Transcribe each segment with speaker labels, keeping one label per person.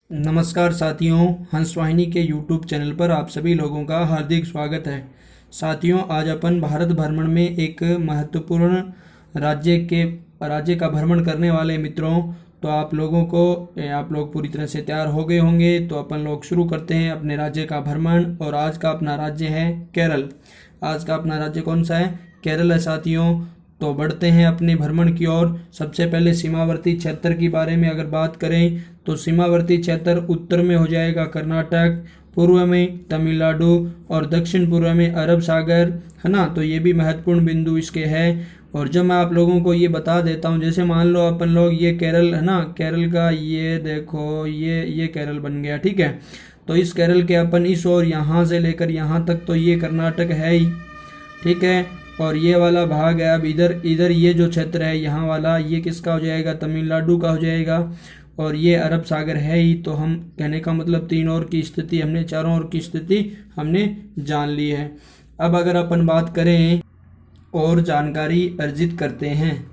Speaker 1: नमस्कार साथियों, हंस वाहिनी के यूट्यूब चैनल पर आप सभी लोगों का हार्दिक स्वागत है। साथियों, आज अपन भारत भ्रमण में एक महत्वपूर्ण राज्य का भ्रमण करने वाले मित्रों, तो आप लोग पूरी तरह से तैयार हो गए होंगे। तो अपन लोग शुरू करते हैं अपने राज्य का भ्रमण। और आज का अपना राज्य है केरल। आज का अपना राज्य कौन सा है? केरल है साथियों। तो बढ़ते हैं अपने भ्रमण की ओर। सबसे पहले सीमावर्ती क्षेत्र के बारे में अगर बात करें तो सीमावर्ती क्षेत्र उत्तर में हो जाएगा कर्नाटक, पूर्व में तमिलनाडु और दक्षिण पूर्व में अरब सागर, है ना। तो ये भी महत्वपूर्ण बिंदु इसके हैं। और जब मैं आप लोगों को ये बता देता हूँ, जैसे मान लो अपन लोग ये केरल है ना, केरल का ये देखो, ये केरल बन गया, ठीक है। तो इस केरल के अपन इस और यहाँ से लेकर यहाँ तक तो ये कर्नाटक है ही, ठीक है। और ये वाला भाग है, अब इधर इधर ये जो क्षेत्र है यहाँ वाला, ये किसका हो जाएगा? तमिलनाडु का हो जाएगा। और ये अरब सागर है ही। तो हम कहने का मतलब चारों ओर की स्थिति हमने जान ली है। अब अगर अपन बात करें और जानकारी अर्जित करते हैं,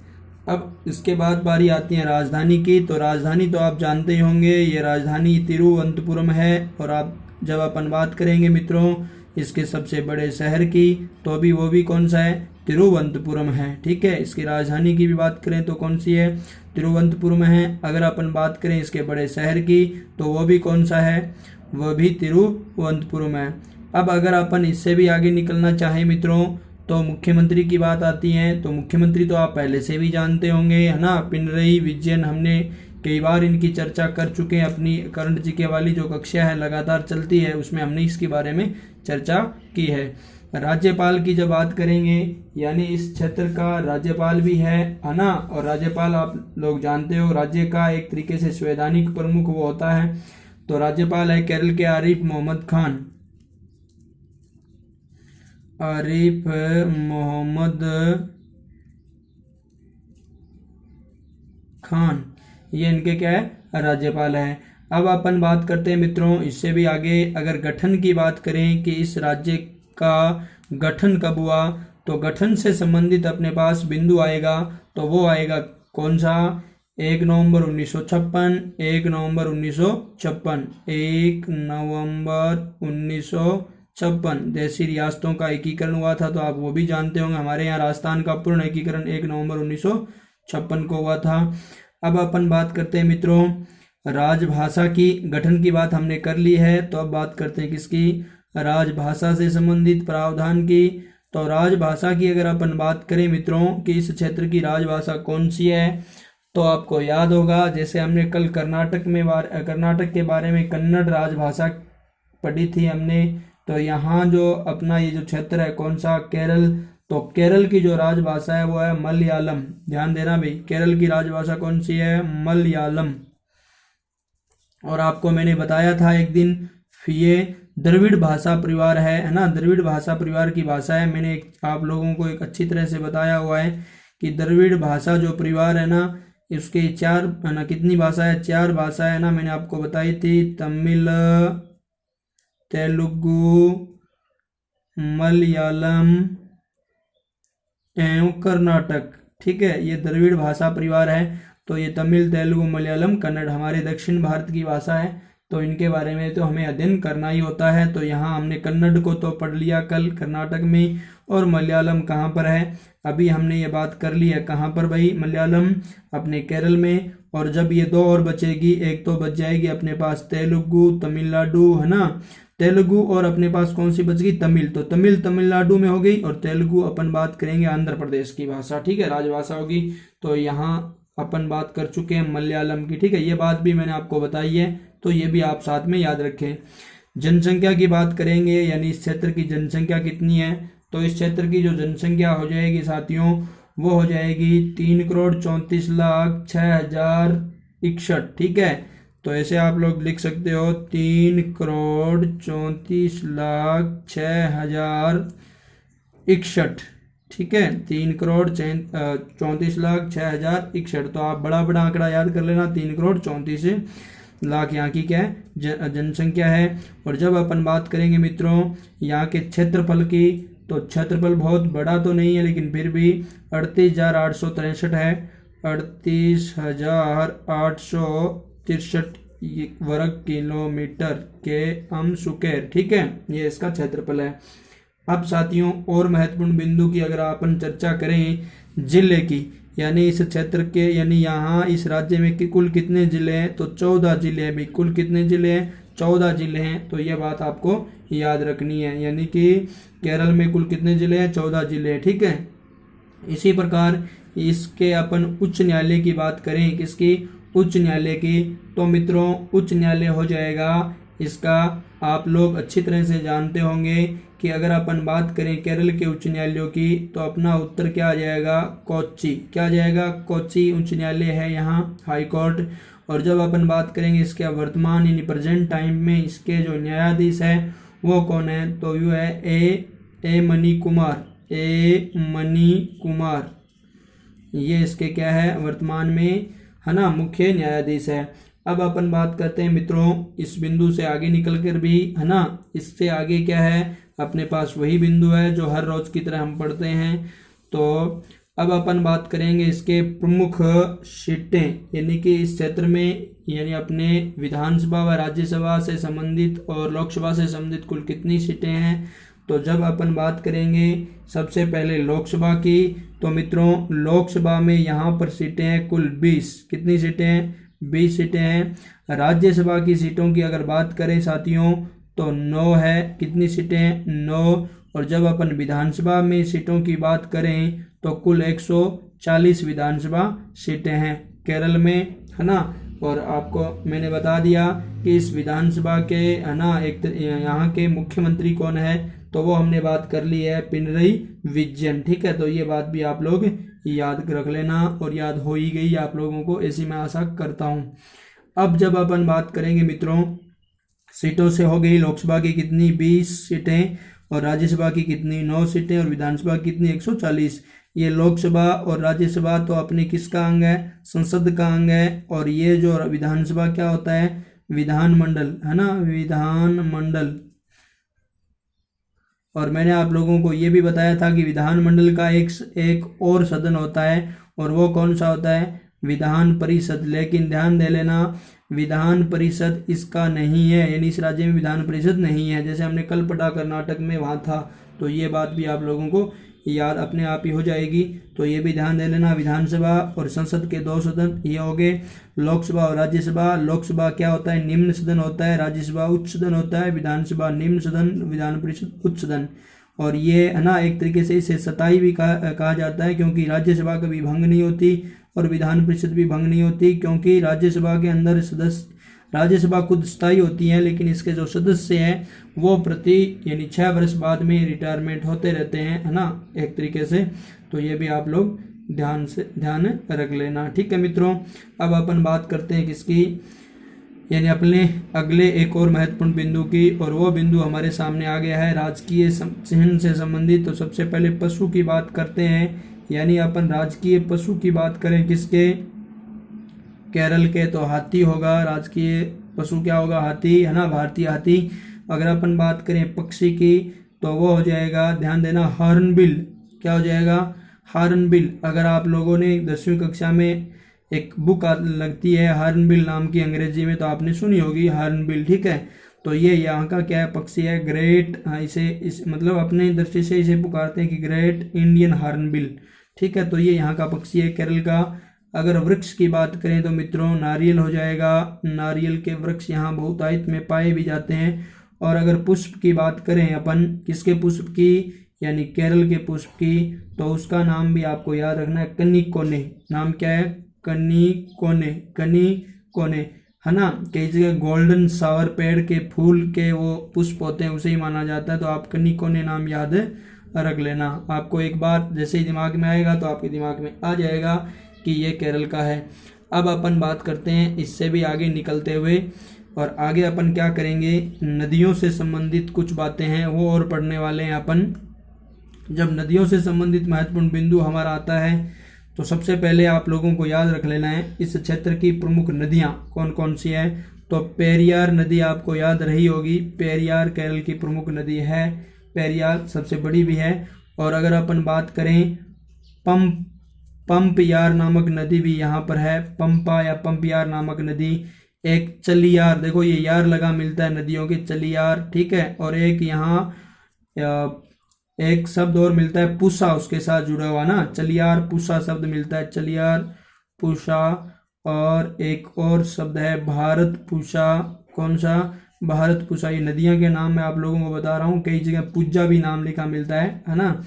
Speaker 1: अब इसके बाद बारी आती है राजधानी की। तो राजधानी तो आप जानते ही होंगे, ये राजधानी तिरुवनंतपुरम है। और आप जब अपन बात करेंगे मित्रों इसके सबसे बड़े शहर की, तो अभी वो भी कौन सा है? तिरुवनंतपुरम है, ठीक है। इसकी राजधानी की भी बात करें तो कौन सी है? तिरुवनंतपुरम है। अगर अपन बात करें इसके बड़े शहर की, तो वो भी कौन सा है? वह भी तिरुवनंतपुरम है। अब अगर अपन इससे भी आगे निकलना चाहें मित्रों, तो मुख्यमंत्री की बात आती है। तो मुख्यमंत्री तो आप पहले से भी जानते होंगे, है ना। पिनरई विजयन, हमने कई बार इनकी चर्चा कर चुके हैं। अपनी करंट जीके वाली जो कक्षा है लगातार चलती है, उसमें हमने इसके बारे में चर्चा की है। राज्यपाल की जब बात करेंगे, यानी इस क्षेत्र का राज्यपाल भी है ना। और राज्यपाल आप लोग जानते हो, राज्य का एक तरीके से संवैधानिक प्रमुख वो होता है। तो राज्यपाल है केरल के आरिफ मोहम्मद खान, ये इनके क्या है? राज्यपाल है। अब अपन बात करते हैं मित्रों इससे भी आगे, अगर गठन की बात करें कि इस राज्य का गठन कब हुआ, तो गठन से संबंधित अपने पास बिंदु आएगा। तो वो आएगा कौन सा? 1 नवंबर 1956, 1 नवंबर 1956, 1 नवंबर 1956 देशी रियासतों का एकीकरण हुआ था। तो आप वो भी जानते होंगे, हमारे यहाँ राजस्थान का पूर्ण एकीकरण 1 नवंबर 1956 को हुआ था। अब अपन बात करते हैं मित्रों राजभाषा की। गठन की बात हमने कर ली है, तो अब बात करते हैं किसकी? राजभाषा से संबंधित प्रावधान की। तो राजभाषा की अगर अपन बात करें मित्रों कि इस क्षेत्र की राजभाषा कौन सी है, तो आपको याद होगा, जैसे हमने कल कर्नाटक के बारे में कन्नड़ राजभाषा पढ़ी थी हमने। तो यहाँ जो अपना ये जो क्षेत्र है कौन सा? केरल। तो केरल की जो राजभाषा है वो है मलयालम। ध्यान देना भाई, केरल की राजभाषा कौन सी है? मलयालम। और आपको मैंने बताया था एक दिन, ये द्रविड़ भाषा परिवार है ना। द्रविड़ भाषा परिवार की भाषा है। मैंने आप लोगों को एक अच्छी तरह से बताया हुआ है कि द्रविड़ भाषा जो परिवार है ना, इसके चार है ना, कितनी भाषा है? 4 भाषा है ना, मैंने आपको बताई थी। तमिल, तेलुगु, मलयालम एवं कर्नाटक, ठीक है। ये द्रविड़ भाषा परिवार है। तो ये तमिल, तेलुगु, मलयालम, कन्नड़ हमारे दक्षिण भारत की भाषा है। तो इनके बारे में तो हमें अध्ययन करना ही होता है। तो यहाँ हमने कन्नड़ को तो पढ़ लिया कल कर्नाटक में, और मलयालम कहाँ पर है? अभी हमने ये बात कर ली है। कहाँ पर भाई? मलयालम अपने केरल में। और जब ये 2 और बचेगी, एक तो बच जाएगी अपने पास तेलुगु, तमिलनाडु, है ना। तेलुगु और अपने पास कौन सी बच गई? तमिल। तो तमिल तमिलनाडु में हो गई, और तेलुगु अपन बात करेंगे आंध्र प्रदेश की भाषा, ठीक है, राजभाषा होगी। तो यहाँ अपन बात कर चुके हैं मलयालम की, ठीक है। ये बात भी मैंने आपको बताई है, तो ये भी आप साथ में याद रखें। जनसंख्या की बात करेंगे, यानी इस क्षेत्र की जनसंख्या कितनी है, तो इस क्षेत्र की जो जनसंख्या हो जाएगी साथियों, वो हो जाएगी 3,34,06,061, ठीक है। तो ऐसे आप लोग लिख सकते हो 3,34,06,061, ठीक है। 3,34,06,061। तो आप बड़ा बड़ा आंकड़ा याद कर लेना, 3,34,00,000 यहाँ की क्या है? जनसंख्या है। और जब अपन बात करेंगे मित्रों यहाँ के क्षेत्रफल की, तो क्षेत्रफल बहुत बड़ा तो नहीं है, लेकिन फिर भी 38,863 है। 38,863 वर्ग किलोमीटर के स्क्वायर, ठीक है, ये इसका क्षेत्रफल है। अब साथियों और महत्वपूर्ण बिंदु की अगर अपन चर्चा करें जिले की, यानी इस क्षेत्र के, यानी यहाँ इस राज्य में कि कुल कितने जिले हैं, तो 14 जिले हैं भाई। कुल कितने जिले हैं, 14 जिले हैं। तो ये बात आपको याद रखनी है, यानी कि केरल में कुल कितने जिले हैं, 14 जिले हैं, ठीक है। इसी प्रकार इसके अपन उच्च न्यायालय की बात करें, किसकी, उच्च न्यायालय की, तो मित्रों उच्च न्यायालय हो जाएगा इसका, आप लोग अच्छी तरह से जानते होंगे कि अगर अपन बात करें केरल के उच्च न्यायालयों की तो अपना उत्तर क्या आ जाएगा, कोच्चि। क्या आ जाएगा, कोच्चि उच्च न्यायालय है यहाँ, हाई कोर्ट। और जब अपन बात करेंगे इसके वर्तमान यानी प्रेजेंट टाइम में इसके जो न्यायाधीश है वो कौन है, तो वो है a money Kumar, a money Kumar. ये इसके क्या है वर्तमान में, है ना, मुख्य न्यायाधीश है। अब अपन बात करते हैं मित्रों इस बिंदु से आगे निकल कर भी, है ना, इससे आगे क्या है, अपने पास वही बिंदु है जो हर रोज की तरह हम पढ़ते हैं। तो अब अपन बात करेंगे इसके प्रमुख सीटें, यानी कि इस क्षेत्र में, यानी अपने विधानसभा व राज्यसभा से संबंधित और लोकसभा से संबंधित कुल कितनी सीटें हैं। तो जब अपन बात करेंगे सबसे पहले लोकसभा की, तो मित्रों लोकसभा में यहाँ पर सीटें हैं कुल 20। कितनी सीटें हैं, 20 सीटें हैं। राज्यसभा की सीटों की अगर बात करें साथियों तो 9 है। कितनी सीटें हैं, 9। और जब अपन विधानसभा में सीटों की बात करें तो कुल 140 विधानसभा सीटें हैं केरल में, है ना। और आपको मैंने बता दिया कि इस विधानसभा के, है ना, एक यहाँ के मुख्यमंत्री कौन है, तो वो हमने बात कर ली है, पिनरई विजयन, ठीक है। तो ये बात भी आप लोग याद रख लेना, और याद हो ही गई आप लोगों को, ऐसी मैं आशा करता हूँ। अब जब अपन बात करेंगे मित्रों सीटों से, हो गई लोकसभा की कितनी, 20 सीटें, और राज्यसभा की कितनी, 9 सीटें, और विधानसभा की कितनी, 140। ये लोकसभा और राज्यसभा तो अपने किसका अंग है, संसद का अंग है। और ये जो विधानसभा क्या होता है, विधानमंडल, है ना, विधानमंडल। और मैंने आप लोगों को ये भी बताया था कि विधानमंडल का एक और सदन होता है, और वो कौन सा होता है, विधान परिषद। लेकिन ध्यान दे लेना विधान परिषद इसका नहीं है, यानी इस राज्य में विधान परिषद नहीं है, जैसे हमने कल पढ़ा कर्नाटक में वहाँ था। तो ये बात भी आप लोगों को याद अपने आप ही हो जाएगी। तो ये भी ध्यान दे लेना, विधानसभा और संसद के 2 सदन ये हो गए, लोकसभा और राज्यसभा। लोकसभा क्या होता है, निम्न सदन होता है, राज्यसभा उच्च सदन होता है, विधानसभा निम्न सदन, विधान परिषद उच्च सदन। और ये, है ना, एक तरीके से इसे सताई भी कहा जाता है, क्योंकि राज्यसभा कभी भंग नहीं होती और विधान परिषद भी भंग नहीं होती, क्योंकि राज्यसभा के अंदर सदस्य, राज्यसभा खुद स्थायी होती है, लेकिन इसके जो सदस्य हैं वो प्रति यानी 6 वर्ष बाद में रिटायरमेंट होते रहते हैं, है ना, एक तरीके से। तो ये भी आप लोग ध्यान रख लेना, ठीक है मित्रों। अब अपन बात करते हैं किसकी, यानी अपने अगले एक और महत्वपूर्ण बिंदु की, और वो बिंदु हमारे सामने आ गया है राजकीय चिन्ह से संबंधित। तो सबसे पहले पशु की बात करते हैं, यानी अपन राजकीय पशु की बात करें किसके, केरल के, तो हाथी होगा राजकीय पशु, क्या होगा, हाथी, है ना, भारतीय हाथी। अगर अपन बात करें पक्षी की तो वो हो जाएगा, ध्यान देना, हॉर्नबिल। क्या हो जाएगा, हॉर्नबिल। अगर आप लोगों ने 10वीं कक्षा में एक बुक लगती है हॉर्नबिल नाम की अंग्रेजी में, तो आपने सुनी होगी हॉर्नबिल, ठीक है। तो ये यहाँ का क्या है, पक्षी है, ग्रेट, इस मतलब अपने दृष्टि से इसे पुकारते हैं कि ग्रेट इंडियन हॉर्नबिल, ठीक है। तो ये यहाँ का पक्षी है केरल का। अगर वृक्ष की बात करें तो मित्रों नारियल हो जाएगा, नारियल के वृक्ष यहाँ बहुतायत में पाए भी जाते हैं। और अगर पुष्प की बात करें अपन, किसके पुष्प की, यानी केरल के पुष्प की, तो उसका नाम भी आपको याद रखना है, कनिकोने। नाम क्या है, कनिकोने, कनिकोने, है ना। कई जगह गोल्डन सावर पेड़ के फूल के वो पुष्प होते हैं, उसे ही माना जाता है। तो आप कनिकोने नाम याद रख लेना, आपको एक बार जैसे ही दिमाग में आएगा तो आपके दिमाग में आ जाएगा कि ये केरल का है। अब अपन बात करते हैं इससे भी आगे निकलते हुए, और आगे अपन क्या करेंगे, नदियों से संबंधित कुछ बातें हैं वो और पढ़ने वाले हैं अपन। जब नदियों से संबंधित महत्वपूर्ण बिंदु हमारा आता है तो सबसे पहले आप लोगों को याद रख लेना है इस क्षेत्र की प्रमुख नदियाँ कौन कौन सी है। तो पेरियार नदी आपको याद रही होगी, पेरियार केरल की प्रमुख नदी है, पेरियार सबसे बड़ी भी है। और अगर अपन बात करें पंपयार नामक नदी भी यहाँ पर है, पंपा या पंपयार नामक नदी एक चलियार, देखो ये यार लगा मिलता है नदियों के, चलियार, ठीक है। और एक यहाँ एक शब्द और मिलता है पूसा उसके साथ जुड़ा हुआ ना, चलियार पूसा शब्द मिलता है, चलियार पूसा। और एक और शब्द है भारत पूसा, कौन सा, भारत पूसा। ये नदियां के नाम मैं आप लोगों को बता रहा हूँ, कई जगह पूजा भी नाम लिखा मिलता है ना।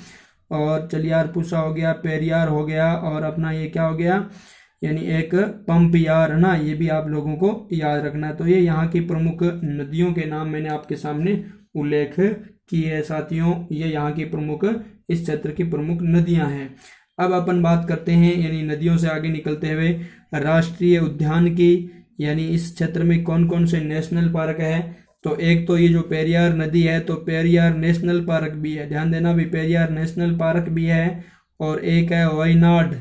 Speaker 1: और चलियार पूसा हो गया, पेरियार हो गया, और अपना ये क्या हो गया, यानी एक पंप यार है ना, ये भी आप लोगों को याद रखना है। तो ये यहाँ की प्रमुख नदियों के नाम मैंने आपके सामने उल्लेख किए हैं साथियों, ये यहाँ की प्रमुख, इस क्षेत्र की प्रमुख नदियां हैं। अब अपन बात करते हैं यानी नदियों से आगे निकलते हुए राष्ट्रीय उद्यान की, यानी इस क्षेत्र में कौन कौन से नेशनल पार्क है। तो एक तो ये जो पेरियार नदी है, तो पेरियार नेशनल पार्क भी है, ध्यान देना भी, पेरियार नेशनल पार्क भी है। और एक है वायनाड,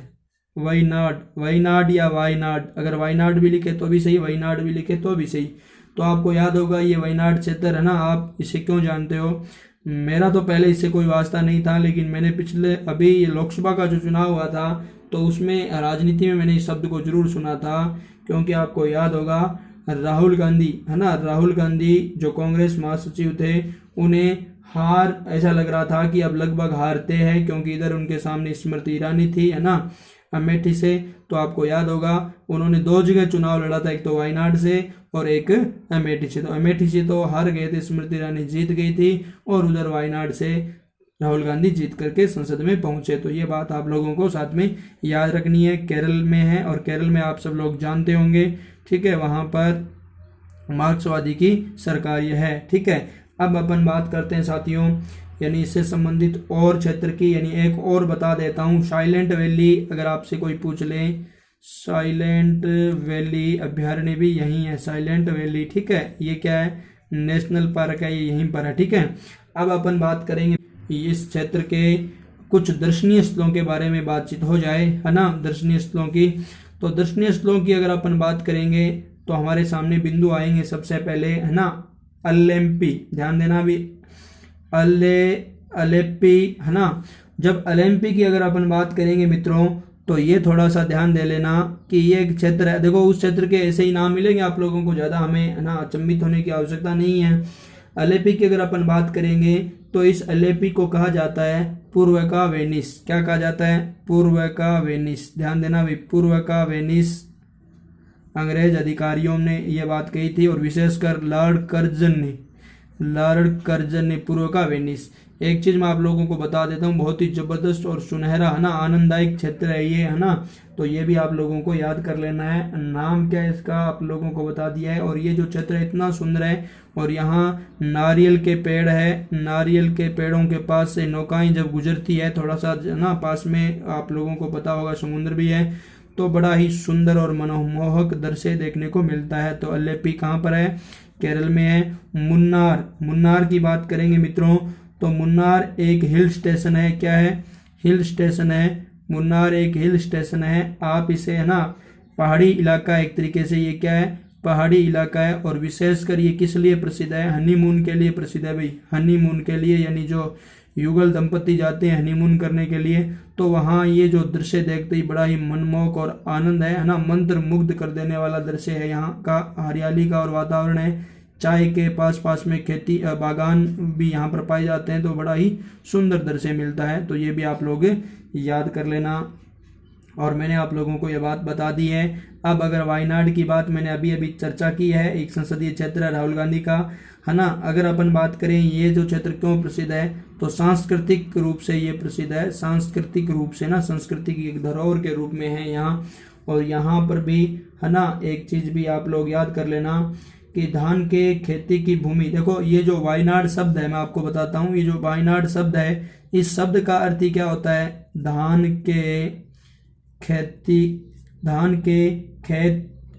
Speaker 1: वायनाड, वायनाड या वायनाड, अगर वायनाड भी लिखे तो भी सही, वायनाड भी लिखे तो भी सही। तो आपको याद होगा ये वायनाड क्षेत्र है ना, आप इसे क्यों जानते हो। मेरा तो पहले इससे कोई वास्ता नहीं था, लेकिन मैंने पिछले अभी ये लोकसभा का जो चुनाव हुआ था तो उसमें राजनीति में मैंने इस शब्द को जरूर सुना था, क्योंकि आपको याद होगा राहुल गांधी है ना, राहुल गांधी जो कांग्रेस महासचिव थे, उन्हें हार ऐसा लग रहा था कि अब लगभग हारते हैं, क्योंकि इधर उनके सामने स्मृति ईरानी थी है ना, अमेठी से। तो आपको याद होगा उन्होंने 2 जगह चुनाव लड़ा था, एक तो वायनाड से और एक अमेठी से। तो अमेठी से तो हार गए थे, स्मृति ईरानी जीत गई थी, और उधर वायनाड से राहुल गांधी जीत करके संसद में पहुंचे। तो ये बात आप लोगों को साथ में याद रखनी है। केरल में है, और केरल में आप सब लोग जानते होंगे, ठीक है, वहां पर मार्क्सवादी की सरकार यह है, ठीक है। अब अपन बात करते हैं साथियों यानी इससे संबंधित और क्षेत्र की, यानी एक और बता देता हूँ, साइलेंट वैली, अगर आपसे कोई पूछ ले, साइलेंट वैली अभ्यारण्य भी यहीं है, साइलेंट वैली, ठीक है, ये क्या है, नेशनल पार्क है, ये यहीं पर है, ठीक है। अब अपन बात करेंगे इस क्षेत्र के कुछ दर्शनीय स्थलों के बारे में, बातचीत हो जाए है ना, दर्शनीय स्थलों की। तो दर्शनीय स्थलों की अगर अपन बात करेंगे तो हमारे सामने बिंदु आएंगे सबसे पहले है ना, अलेम्पी, ध्यान देना भी, अलेप्पी है ना। जब अलेम्पी की अगर अपन बात करेंगे मित्रों, तो ये थोड़ा सा ध्यान दे लेना कि ये एक क्षेत्र है, देखो उस क्षेत्र के ऐसे ही नाम मिलेंगे आप लोगों को, ज़्यादा हमें है ना अचंभित होने की आवश्यकता नहीं है। अलेप्पी की अगर अपन बात करेंगे तो इस अलेप्पी को कहा जाता है पूर्व का वेनिस, क्या कहा जाता है, पूर्व का वेनिस, ध्यान देना भी, पूर्व का वेनिस। अंग्रेज अधिकारियों ने यह बात कही थी, और विशेषकर लॉर्ड कर्जन ने पूर्व का वेनिस। एक चीज मैं आप लोगों को बता देता हूँ, बहुत ही जबरदस्त और सुनहरा है ना, आनंददायक क्षेत्र है ये है ना, तो ये भी आप लोगों को याद कर लेना है। नाम क्या है इसका आप लोगों को बता दिया है। और ये जो क्षेत्र है इतना सुंदर है, और यहाँ नारियल के पेड़ है, नारियल के पेड़ों के पास से नौकाएं जब गुजरती है, थोड़ा सा ना पास में आप लोगों को पता होगा समुद्र भी है, तो बड़ा ही सुंदर और मनमोहक दृश्य देखने को मिलता है। तो अलेप्पी कहाँ पर है, केरल में है। मुन्नार, मुन्नार की बात करेंगे मित्रों, तो मुन्नार एक हिल स्टेशन है, क्या है, हिल स्टेशन है, मुन्नार एक हिल स्टेशन है। आप इसे है ना पहाड़ी इलाका, एक तरीके से ये क्या है, पहाड़ी इलाका है। और विशेषकर ये किस लिए प्रसिद्ध है, हनीमून के लिए प्रसिद्ध है भाई, हनीमून के लिए, यानी जो युगल दंपति जाते हैं हनीमून करने के लिए, तो वहाँ ये जो दृश्य देखते ही बड़ा ही मनमोहक और आनंद है ना, मंत्र मुग्ध कर देने वाला दृश्य है। यहाँ का हरियाली का और वातावरण है, चाय के पास में खेती बागान भी यहाँ पर पाए जाते हैं, तो बड़ा ही सुंदर दृश्य मिलता है। तो ये भी आप लोग याद कर लेना, और मैंने आप लोगों को ये बात बता दी है। अब अगर वायनाड की बात मैंने अभी अभी चर्चा की है, एक संसदीय क्षेत्र है राहुल गांधी का है ना। अगर अपन बात करें ये जो क्षेत्र क्यों प्रसिद्ध है, तो सांस्कृतिक रूप से ये प्रसिद्ध है, सांस्कृतिक रूप से ना, संस्कृति की एक धरोहर के रूप में है यहाँ। और यहाँ पर भी है ना एक चीज भी आप लोग याद कर लेना कि धान के खेती की भूमि, देखो ये जो वायनाड शब्द है मैं आपको बताता हूँ, ये जो वायनाड शब्द है, इस शब्द का अर्थ ही क्या होता है, धान के खेती, धान के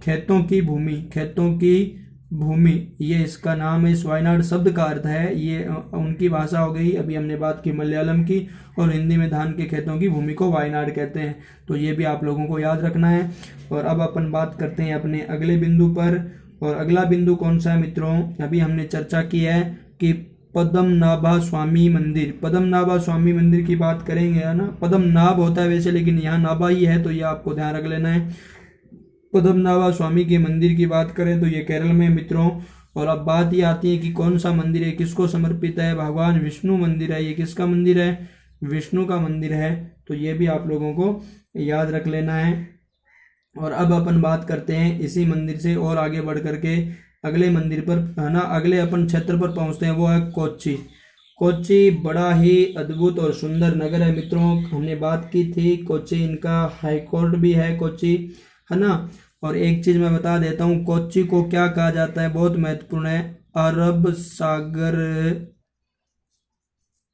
Speaker 1: खेतों की भूमि, खेतों की भूमि, ये इसका नाम है। इस वायनाड शब्द का अर्थ है, ये उनकी भाषा हो गई, अभी हमने बात की मलयालम की, और हिंदी में धान के खेतों की भूमि को वायनाड कहते हैं। तो ये भी आप लोगों को याद रखना है। और अब अपन बात करते हैं अपने अगले बिंदु पर, और अगला बिंदु कौन सा है मित्रों, अभी हमने चर्चा की है कि पद्मनाभा स्वामी मंदिर, पद्मनाभा स्वामी मंदिर की बात करेंगे है ना, पद्मनाभ होता है वैसे, लेकिन यहाँ नाभा ही है, तो ये आपको ध्यान रख लेना है। पद्मनाभ स्वामी के मंदिर की बात करें तो ये केरल में मित्रों। और अब बात ये आती है कि कौन सा मंदिर है, किसको समर्पित है, भगवान विष्णु मंदिर है। ये किसका मंदिर है, विष्णु का मंदिर है। तो ये भी आप लोगों को याद रख लेना है। और अब अपन बात करते हैं इसी मंदिर से और आगे बढ़ करके अगले मंदिर पर, है ना, अगले अपन क्षेत्र पर पहुंचते हैं, वो है कोच्चि। कोच्चि बड़ा ही अद्भुत और सुंदर नगर है मित्रों। हमने बात की थी कोच्चि, इनका हाई कोर्ट भी है कोच्चि, है ना। और एक चीज मैं बता देता हूँ, कोच्चि को क्या कहा जाता है, बहुत महत्वपूर्ण है। अरब सागर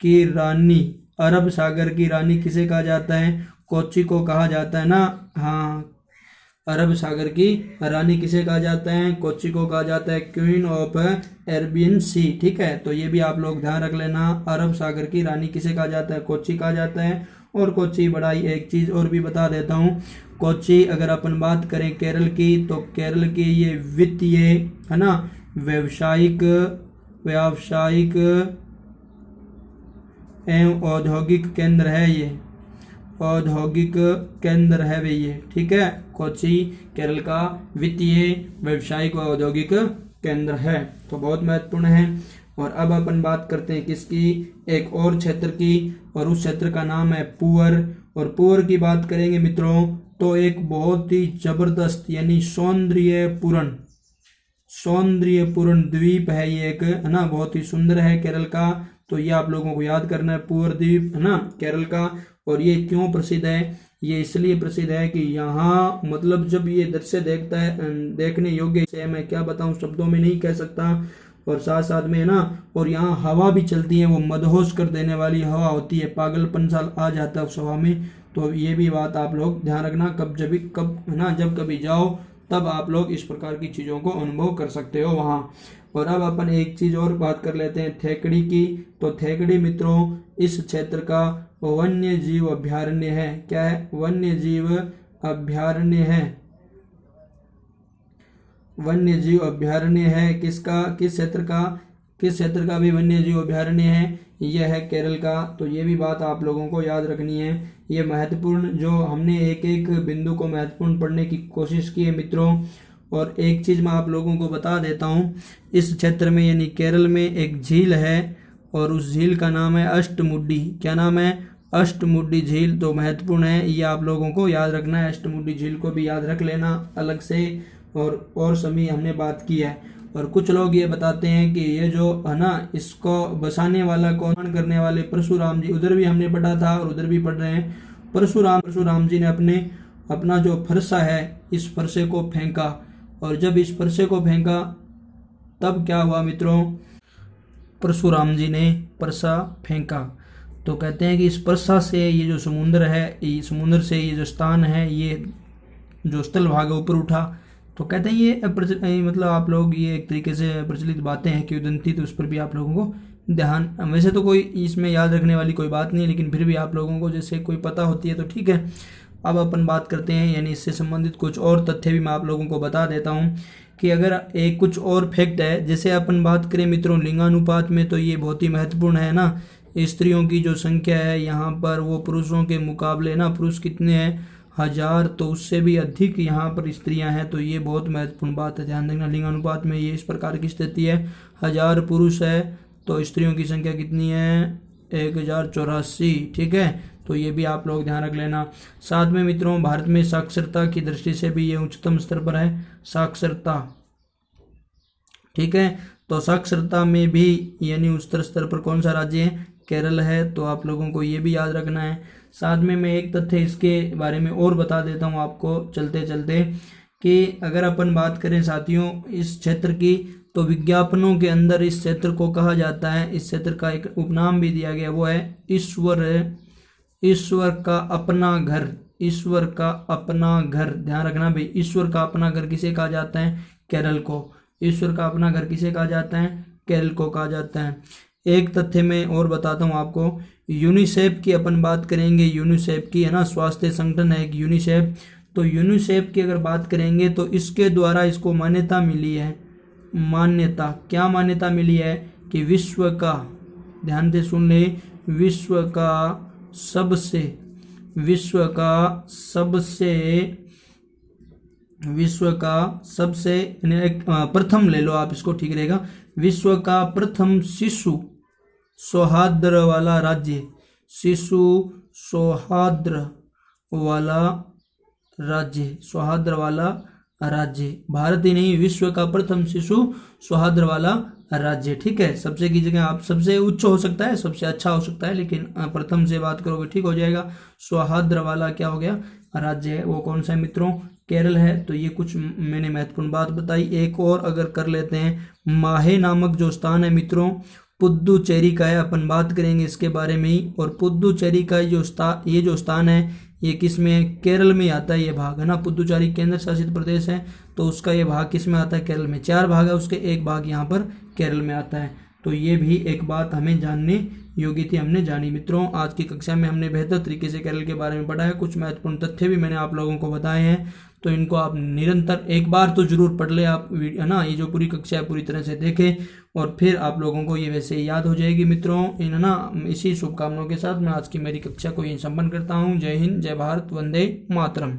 Speaker 1: की रानी, अरब सागर की रानी किसे कहा जाता है, कोच्चि को कहा जाता है ना। हाँ, अरब सागर की रानी किसे कहा जाता है, कोच्चि को कहा जाता है, क्वीन ऑफ अरेबियन सी। ठीक है, तो ये भी आप लोग ध्यान रख लेना, अरब सागर की रानी किसे कहा जाता है, कोच्चि कहा जाता है। और कोच्चि बड़ा ही, एक चीज और भी बता देता हूँ, कोच्चि अगर अपन बात करें केरल की, तो केरल की ये वित्तीय, है ना, व्यावसायिक एवं औद्योगिक केंद्र है। ये औद्योगिक केंद्र है वे ये। ठीक है, कोच्चि केरल का वित्तीय, व्यावसायिक व औद्योगिक केंद्र है, तो बहुत महत्वपूर्ण है। और अब अपन बात करते हैं किसकी, एक और क्षेत्र की, और उस क्षेत्र का नाम है पुअर। और पुअर की बात करेंगे मित्रों तो एक बहुत ही जबरदस्त यानी सौंदर्यपूर्ण द्वीप है ये एक, है ना, बहुत ही सुंदर है केरल का। तो ये आप लोगों को याद करना है, पुअर द्वीप, है ना, केरल का। और ये क्यों प्रसिद्ध है, ये इसलिए प्रसिद्ध है कि यहाँ मतलब जब ये दृश्य देखता है, देखने योग्य है, मैं क्या बताऊं, शब्दों में नहीं कह सकता। और साथ साथ में, है ना, और यहाँ हवा भी चलती है, वो मदहोश कर देने वाली हवा होती है, पागलपन सा आ जाता है उस हवा में। तो ये भी बात आप लोग ध्यान रखना, कब है ना, जब कभी जाओ तब आप लोग इस प्रकार की चीज़ों को अनुभव कर सकते हो वहाँ। और अब अपन एक चीज़ और बात कर लेते हैं थेकड़ी की। तो थेकड़ी मित्रों इस क्षेत्र का वन्य जीव अभ्यारण्य है। क्या है, वन्य जीव अभ्यारण्य है। वन्य जीव अभ्यारण्य है किसका, किस क्षेत्र का भी वन्य जीव अभ्यारण्य है, यह है केरल का। तो ये भी बात आप लोगों को याद रखनी है। ये महत्वपूर्ण, जो हमने एक एक बिंदु को महत्वपूर्ण पढ़ने की कोशिश की है मित्रों। और एक चीज़ मैं आप लोगों को बता देता हूँ, इस क्षेत्र में यानी केरल में एक झील है, और उस झील का नाम है अष्टमुड्डी। क्या नाम है, अष्टमुड्डी झील। तो महत्वपूर्ण है, ये आप लोगों को याद रखना है, अष्टमुड्डी झील को भी याद रख लेना अलग से। और समय हमने बात की है। और कुछ लोग ये बताते हैं कि ये जो है ना, इसको बसाने वाला, कौन करने वाले, परशुराम जी, उधर भी हमने पढ़ा था और उधर भी पढ़ रहे हैं। परशुराम जी ने अपना जो फरसा है, इस फरसे को फेंका, और जब इस फरसे को फेंका तब क्या हुआ मित्रों, परशुराम जी ने परसा फेंका। तो कहते हैं कि इस परसा से ये जो समुद्र है, समुद्र से ये जो स्थान है, ये जो स्थल भाग ऊपर उठा। तो कहते हैं ये मतलब आप लोग, ये एक तरीके से प्रचलित बातें हैं किंवदंती, तो उस पर भी आप लोगों को ध्यान, वैसे तो कोई इसमें याद रखने वाली कोई बात नहीं है, लेकिन फिर भी आप लोगों को जैसे कोई पता होती है तो ठीक है। अब अपन बात करते हैं, यानी इससे संबंधित कुछ और तथ्य भी मैं आप लोगों को बता देता हूँ कि अगर एक कुछ और फैक्ट है, जैसे अपन बात करें मित्रों लिंगानुपात में, तो ये बहुत ही महत्वपूर्ण है ना। स्त्रियों की जो संख्या है यहाँ पर, वो पुरुषों के मुकाबले ना, पुरुष कितने हैं 1000, तो उससे भी अधिक यहाँ पर स्त्रियां हैं। तो ये बहुत महत्वपूर्ण बात है, ध्यान रखना। लिंगानुपात में ये इस प्रकार की स्थिति है, 1000 पुरुष है तो स्त्रियों की संख्या कितनी है, 1084। ठीक है, तो ये भी आप लोग ध्यान रख लेना। साथ में मित्रों भारत में साक्षरता की दृष्टि से भी ये उच्चतम स्तर पर है, साक्षरता। ठीक है, तो साक्षरता में भी यानी उच्चतर स्तर पर कौन सा राज्य है, केरल है। तो आप लोगों को ये भी याद रखना है। साथ में मैं एक तथ्य इसके बारे में और बता देता हूँ आपको चलते चलते, कि अगर अपन बात करें साथियों इस क्षेत्र की, तो विज्ञापनों के अंदर इस क्षेत्र को कहा जाता है, इस क्षेत्र का एक उपनाम भी दिया गया, वो है ईश्वर का अपना घर। ईश्वर का अपना घर, ध्यान रखना भाई, ईश्वर का अपना घर किसे कहा जाता है, केरल को। ईश्वर का अपना घर किसे कहा जाता है, केरल को कहा जाता है। एक तथ्य मैं और बताता हूँ आपको, यूनिसेफ की अपन बात करेंगे, यूनिसेफ की, है ना, स्वास्थ्य संगठन है एक यूनिसेफ। तो यूनिसेफ की अगर बात करेंगे तो इसके द्वारा इसको मान्यता मिली है, मान्यता, क्या मान्यता मिली है कि विश्व का, ध्यान से सुन ले, विश्व का सबसे विश्व का सबसे प्रथम ले लो आप इसको, ठीक रहेगा। विश्व का प्रथम शिशु सौहार्द वाला राज्य, शिशु सौहार्द वाला राज्य, सौहार्द वाला राज्य, भारत ही नहीं विश्व का प्रथम शिशु सौहार्द वाला राज्य, ठीक है। सबसे की जगह आप सबसे उच्च हो सकता है, सबसे अच्छा हो सकता है, लेकिन प्रथम से बात करोगे ठीक हो जाएगा। सौहार्द वाला क्या हो गया राज्य है, वो कौन सा है मित्रों, केरल है। तो ये कुछ मैंने महत्वपूर्ण बात बताई। एक और अगर कर लेते हैं, माहे नामक जो स्थान है मित्रों पुद्दुचेरी का है, अपन बात करेंगे इसके बारे में ही। और पुद्दुचेरी का ये जो स्थान है ये किस में, केरल में आता है ये भाग, है ना। पुद्दुचेरी केंद्र शासित प्रदेश है, तो उसका ये भाग किस में आता है, केरल में। 4 भाग है उसके, एक भाग यहाँ पर केरल में आता है। तो ये भी एक बात हमें जानने योग्य थी, हमने जानी मित्रों। आज की कक्षा में हमने बेहतर तरीके से केरल के बारे में पढ़ा है, कुछ महत्वपूर्ण तथ्य भी मैंने आप लोगों को बताए हैं। तो इनको आप निरंतर एक बार तो जरूर पढ़ ले आप, है ना। ये जो पूरी कक्षा है पूरी तरह से देखें और फिर आप लोगों को ये वैसे याद हो जाएगी मित्रों। इन ना इसी शुभकामनाओं के साथ मैं आज की मेरी कक्षा को यहीं संपन्न करता हूँ। जय हिंद, जय भारत, वंदे मातरम।